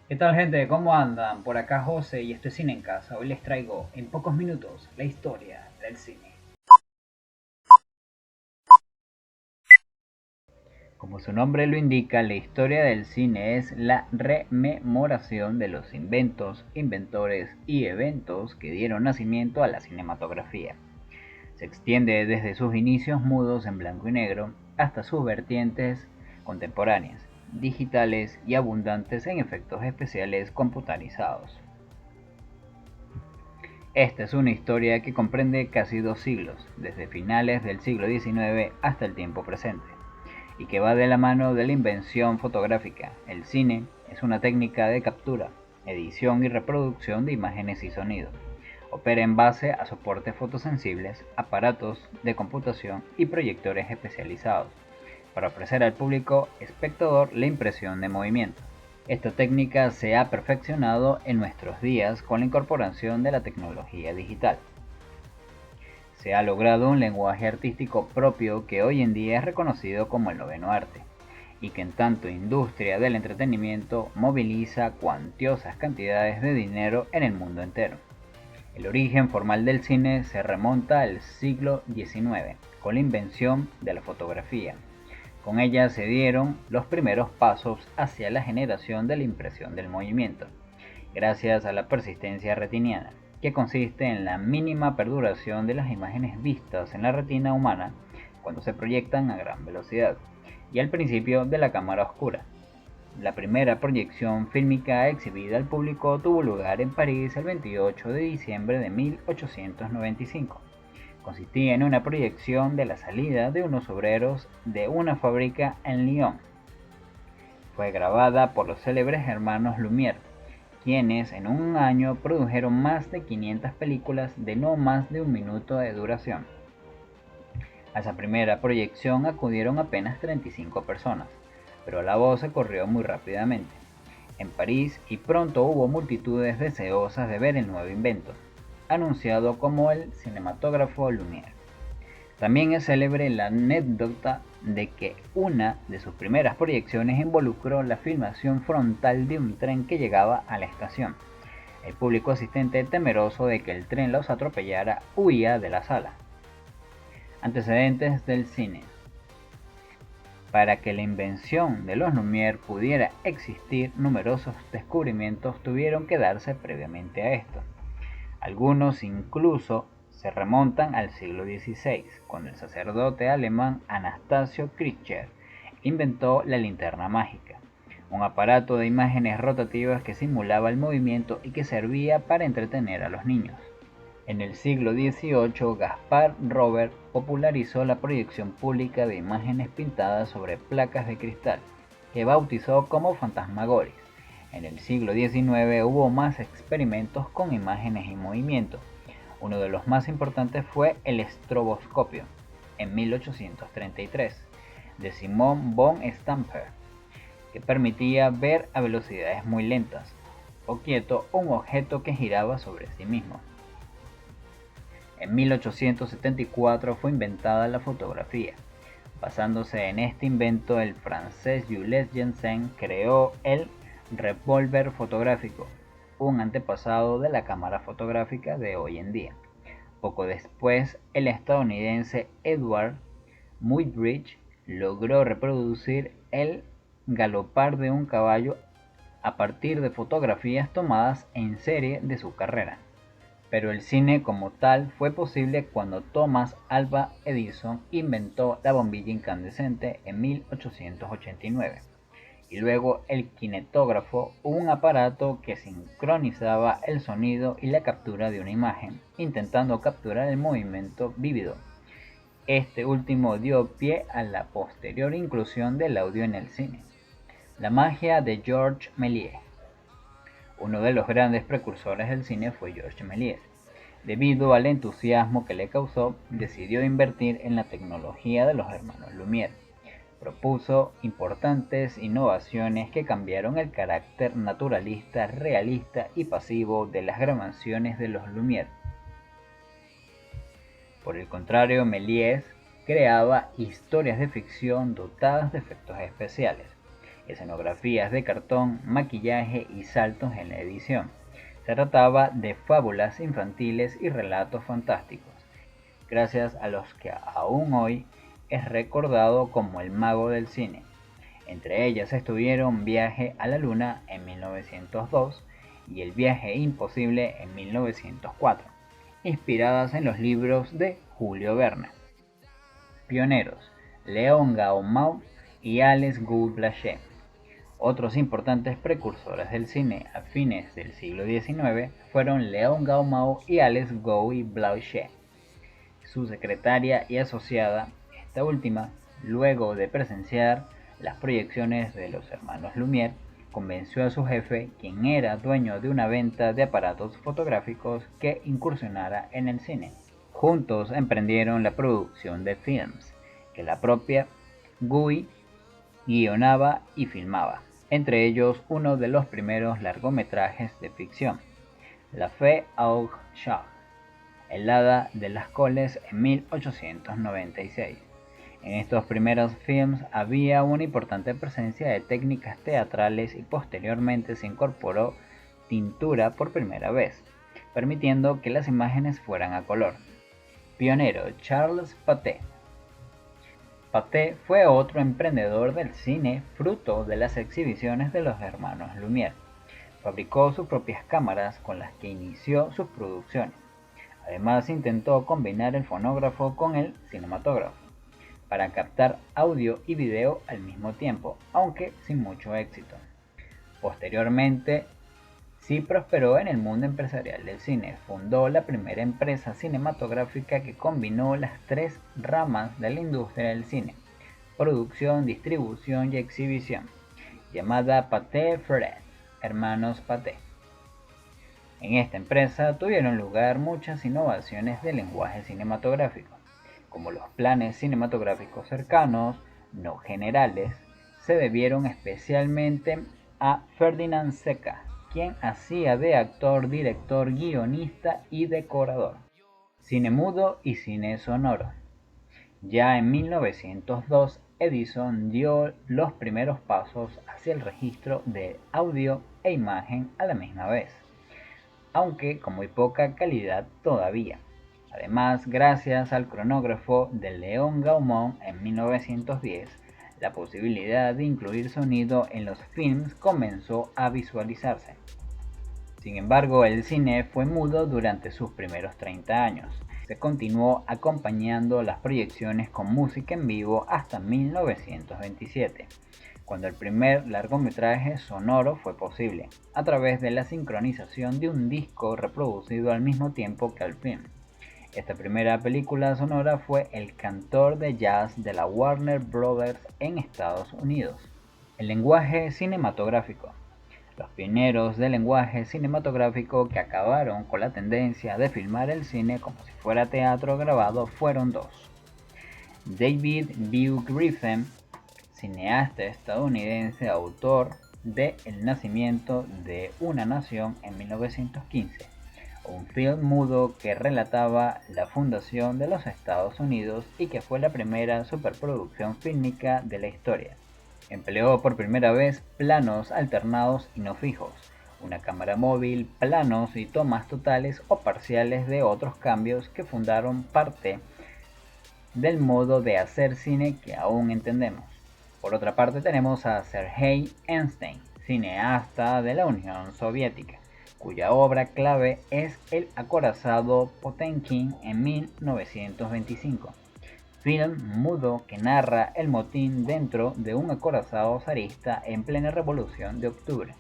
¿Qué tal, gente? ¿Cómo andan? Por acá José y esto es Cine en Casa. Hoy les traigo en pocos minutos la historia del cine. Como su nombre lo indica, la historia del cine es la rememoración de los inventos, inventores y eventos que dieron nacimiento a la cinematografía. Se extiende desde sus inicios mudos en blanco y negro hasta sus vertientes contemporáneas, digitales y abundantes en efectos especiales computarizados. Esta es una historia que comprende casi 2 siglos, desde finales del siglo XIX hasta el tiempo presente, y que va de la mano de la invención fotográfica. El cine es una técnica de captura, edición y reproducción de imágenes y sonido. Opera en base a soportes fotosensibles, aparatos de computación y proyectores especializados, para ofrecer al público espectador la impresión de movimiento. Esta técnica se ha perfeccionado en nuestros días con la incorporación de la tecnología digital. Se ha logrado un lenguaje artístico propio que hoy en día es reconocido como el noveno arte, y que en tanto industria del entretenimiento moviliza cuantiosas cantidades de dinero en el mundo entero. El origen formal del cine se remonta al siglo XIX, con la invención de la fotografía. Con ella se dieron los primeros pasos hacia la generación de la impresión del movimiento, gracias a la persistencia retiniana, que consiste en la mínima perduración de las imágenes vistas en la retina humana cuando se proyectan a gran velocidad, y al principio de la cámara oscura. La primera proyección fílmica exhibida al público tuvo lugar en París el 28 de diciembre de 1895. Consistía en una proyección de la salida de unos obreros de una fábrica en Lyon. Fue grabada por los célebres hermanos Lumière, quienes en un año produjeron más de 500 películas de no más de un minuto de duración. A esa primera proyección acudieron apenas 35 personas, pero la voz se corrió muy rápidamente en París y pronto hubo multitudes deseosas de ver el nuevo invento, anunciado como el cinematógrafo Lumière. También es célebre la anécdota de que una de sus primeras proyecciones involucró la filmación frontal de un tren que llegaba a la estación. El público asistente, temeroso de que el tren los atropellara, huía de la sala. Antecedentes del cine. Para que la invención de los Lumière pudiera existir, numerosos descubrimientos tuvieron que darse previamente a esto. Algunos incluso se remontan al siglo XVI, cuando el sacerdote alemán Anastasio Kircher inventó la linterna mágica, un aparato de imágenes rotativas que simulaba el movimiento y que servía para entretener a los niños. En el siglo XVIII, Gaspar Robert popularizó la proyección pública de imágenes pintadas sobre placas de cristal, que bautizó como fantasmagoris. En el siglo XIX hubo más experimentos con imágenes y movimiento. Uno de los más importantes fue el estroboscopio, en 1833, de Simon von Stamper, que permitía ver a velocidades muy lentas, o quieto, un objeto que giraba sobre sí mismo. En 1874 fue inventada la fotografía. Basándose en este invento, el francés Jules Janssen creó el revólver fotográfico, un antepasado de la cámara fotográfica de hoy en día. Poco después, el estadounidense Edward Muybridge logró reproducir el galopar de un caballo a partir de fotografías tomadas en serie de su carrera. Pero el cine como tal fue posible cuando Thomas Alva Edison inventó la bombilla incandescente en 1889, y luego el kinetógrafo, un aparato que sincronizaba el sonido y la captura de una imagen, intentando capturar el movimiento vívido. Este último dio pie a la posterior inclusión del audio en el cine. La magia de Georges Méliès. Uno de los grandes precursores del cine fue Georges Méliès. Debido al entusiasmo que le causó, decidió invertir en la tecnología de los hermanos Lumière. Propuso importantes innovaciones que cambiaron el carácter naturalista, realista y pasivo de las grabaciones de los Lumière. Por el contrario, Méliès creaba historias de ficción dotadas de efectos especiales, escenografías de cartón, maquillaje y saltos en la edición. Se trataba de fábulas infantiles y relatos fantásticos, gracias a los que aún hoy es recordado como el mago del cine. Entre ellas estuvieron Viaje a la Luna en 1902 y El viaje imposible en 1904, inspiradas en los libros de Julio Verne. Pioneros: Léon Gaumont y Alex Guy Blaché. Otros importantes precursores del cine a fines del siglo XIX fueron Léon Gaumont y Alex Guy Blaché. Su secretaria y asociada, esta última, luego de presenciar las proyecciones de los hermanos Lumière, convenció a su jefe, quien era dueño de una venta de aparatos fotográficos, que incursionara en el cine. Juntos emprendieron la producción de films, que la propia Guy guionaba y filmaba, entre ellos uno de los primeros largometrajes de ficción, La Fée aux Chats, El hada de las coles, en 1896. En estos primeros films había una importante presencia de técnicas teatrales y posteriormente se incorporó tintura por primera vez, permitiendo que las imágenes fueran a color. Pionero: Charles Pathé. Pathé fue otro emprendedor del cine fruto de las exhibiciones de los hermanos Lumière. Fabricó sus propias cámaras con las que inició sus producciones. Además, intentó combinar el fonógrafo con el cinematógrafo para captar audio y video al mismo tiempo, aunque sin mucho éxito. Posteriormente, sí prosperó en el mundo empresarial del cine. Fundó la primera empresa cinematográfica que combinó las tres ramas de la industria del cine: producción, distribución y exhibición, llamada Pathé Frères, Hermanos Pathé. En esta empresa tuvieron lugar muchas innovaciones del lenguaje cinematográfico, como los planes cinematográficos cercanos, no generales. Se debieron especialmente a Ferdinand Seca, quien hacía de actor, director, guionista y decorador. Cine mudo y cine sonoro. Ya en 1902, Edison dio los primeros pasos hacia el registro de audio e imagen a la misma vez, aunque con muy poca calidad todavía. Además, gracias al cronógrafo de Léon Gaumont en 1910, la posibilidad de incluir sonido en los films comenzó a visualizarse. Sin embargo, el cine fue mudo durante sus primeros 30 años. Se continuó acompañando las proyecciones con música en vivo hasta 1927, cuando el primer largometraje sonoro fue posible, a través de la sincronización de un disco reproducido al mismo tiempo que el film. Esta primera película sonora fue El cantor de jazz de la Warner Brothers en Estados Unidos. El lenguaje cinematográfico. Los pioneros del lenguaje cinematográfico que acabaron con la tendencia de filmar el cine como si fuera teatro grabado fueron dos: David Bew Griffin, cineasta estadounidense, autor de El nacimiento de una nación en 1915, un film mudo que relataba la fundación de los Estados Unidos y que fue la primera superproducción fílmica de la historia. Empleó por primera vez planos alternados y no fijos, una cámara móvil, planos y tomas totales o parciales de otros cambios que fundaron parte del modo de hacer cine que aún entendemos. Por otra parte, tenemos a Sergei Einstein, cineasta de la Unión Soviética, cuya obra clave es El acorazado Potemkin en 1925, film mudo que narra el motín dentro de un acorazado zarista en plena Revolución de Octubre.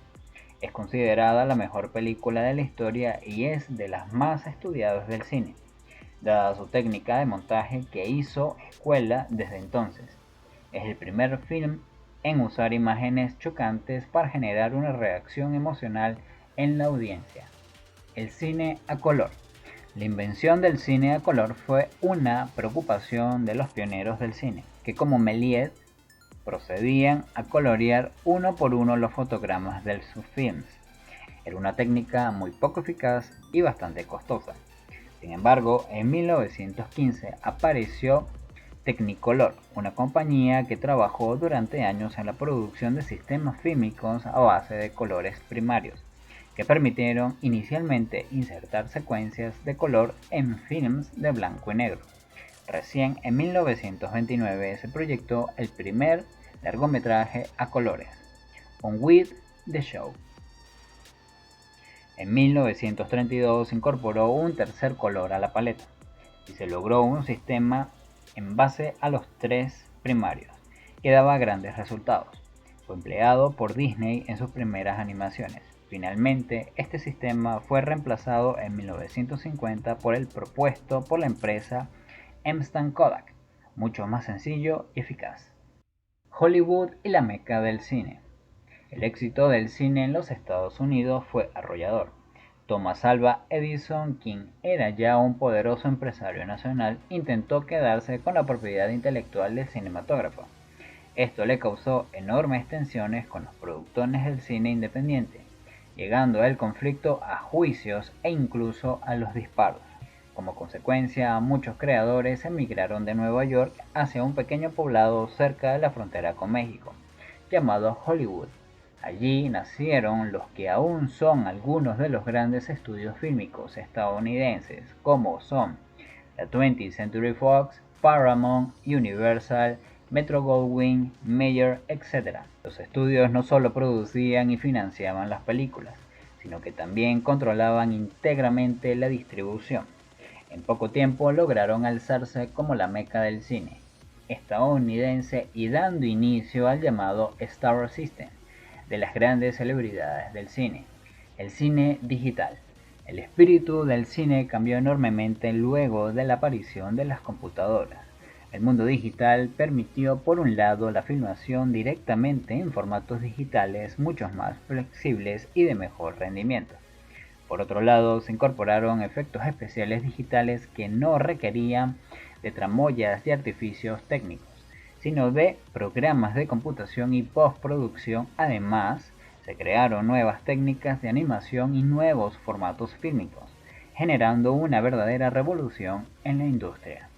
Es considerada la mejor película de la historia y es de las más estudiadas del cine, dada su técnica de montaje que hizo escuela desde entonces. Es el primer film en usar imágenes chocantes para generar una reacción emocional en la audiencia. El cine a color. La invención del cine a color fue una preocupación de los pioneros del cine, que como Méliès procedían a colorear uno por uno los fotogramas de sus films. Era una técnica muy poco eficaz y bastante costosa. Sin embargo, en 1915 apareció Technicolor, una compañía que trabajó durante años en la producción de sistemas fílmicos a base de colores primarios, que permitieron inicialmente insertar secuencias de color en films de blanco y negro. Recién en 1929 se proyectó el primer largometraje a colores, On With the Show. En 1932 se incorporó un tercer color a la paleta y se logró un sistema en base a los tres primarios, que daba grandes resultados. Fue empleado por Disney en sus primeras animaciones. Finalmente, este sistema fue reemplazado en 1950 por el propuesto por la empresa Emstan Kodak, mucho más sencillo y eficaz. Hollywood y la meca del cine. El éxito del cine en los Estados Unidos fue arrollador. Thomas Alva Edison, quien era ya un poderoso empresario nacional, intentó quedarse con la propiedad intelectual del cinematógrafo. Esto le causó enormes tensiones con los productores del cine independiente, llegando el conflicto a juicios e incluso a los disparos. Como consecuencia, muchos creadores emigraron de Nueva York hacia un pequeño poblado cerca de la frontera con México, llamado Hollywood. Allí nacieron los que aún son algunos de los grandes estudios fílmicos estadounidenses, como son la 20th Century Fox, Paramount, Universal, Metro-Goldwyn-Mayer, etc. Los estudios no solo producían y financiaban las películas, sino que también controlaban íntegramente la distribución. En poco tiempo lograron alzarse como la meca del cine estadounidense y dando inicio al llamado Star System de las grandes celebridades del cine, el cine digital. El espíritu del cine cambió enormemente luego de la aparición de las computadoras. El mundo digital permitió, por un lado, la filmación directamente en formatos digitales mucho más flexibles y de mejor rendimiento. Por otro lado, se incorporaron efectos especiales digitales que no requerían de tramoyas y artificios técnicos, sino de programas de computación y postproducción. Además, se crearon nuevas técnicas de animación y nuevos formatos fílmicos, generando una verdadera revolución en la industria.